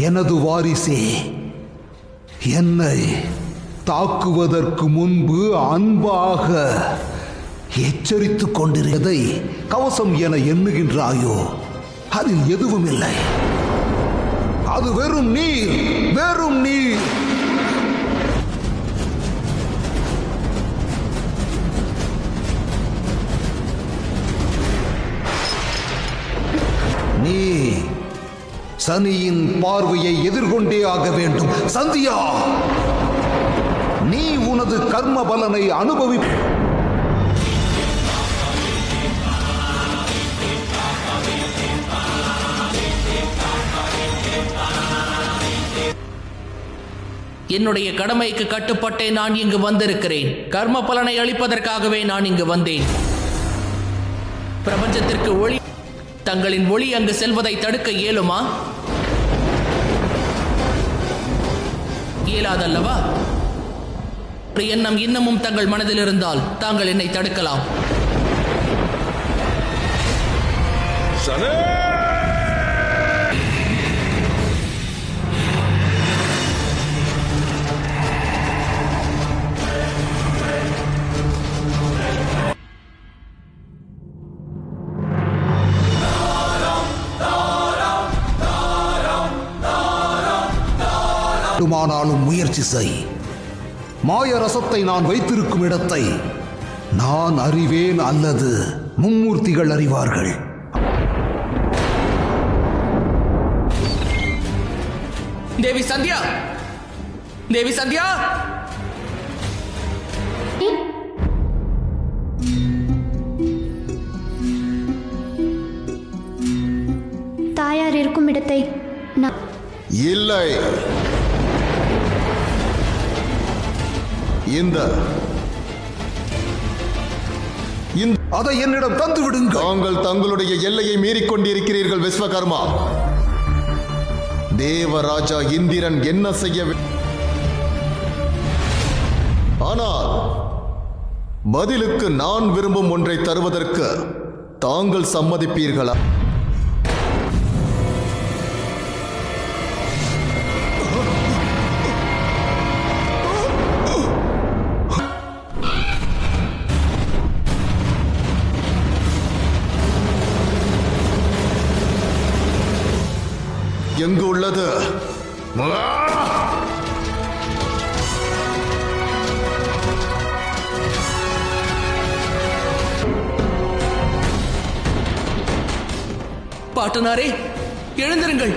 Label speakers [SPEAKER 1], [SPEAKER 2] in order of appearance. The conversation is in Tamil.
[SPEAKER 1] எனது வாரிசே, என்னை தாக்குவதற்கு முன்பு அன்பாக எச்சரித்துக் கொண்டிருந்ததை கவசம் என எண்ணுகின்றாயோ? அதில் எதுவும் இல்லை. அது வெறும் நீர், வெறும் நீர். நீ சனியின் பார்வையை எதிர்கொண்டே ஆக வேண்டும். சந்தியா, நீ உனது கர்ம பலனை அனுபவி.
[SPEAKER 2] என்னுடைய கடமைக்கு கட்டுப்பட்டே நான் இங்கு வந்திருக்கிறேன். கர்ம பலனை அளிப்பதற்காகவே நான் இங்கு வந்தேன். பிரபஞ்சத்திற்கு ஒளி, தங்களின் ஒளி அங்கு செல்வதை தடுக்க இயலுமா? இயலாதல்லவா? ஒரு எண்ணம் இன்னமும் தங்கள் மனதில் இருந்தால் தாங்கள் என்னை தடுக்கலாம்.
[SPEAKER 1] ஆனாலும் முயற்சி செய். மாய ரசத்தை நான் வைத்திருக்கும் இடத்தை நான் அறிவேன், அல்லது மும்மூர்த்திகள் அறிவார்கள்.
[SPEAKER 2] தேவி சந்தியா, தேவி சந்தியா,
[SPEAKER 3] தாயார் இருக்கும் இடத்தை
[SPEAKER 4] இல்லை,
[SPEAKER 1] அதை என்னிடம் தந்து விடுங்க.
[SPEAKER 4] தாங்கள் தங்களுடைய எல்லையை மீறிக்கொண்டிருக்கிறீர்கள் விஸ்வகர்மா. தேவராஜா இந்திரன் என்ன செய்ய, ஆனால் பதிலுக்கு நான் விரும்பும் ஒன்றை தருவதற்கு தாங்கள் சம்மதிப்பீர்களா? எங்கு உள்ளது?
[SPEAKER 2] பாட்டனாரே, எழுந்திருங்கள்.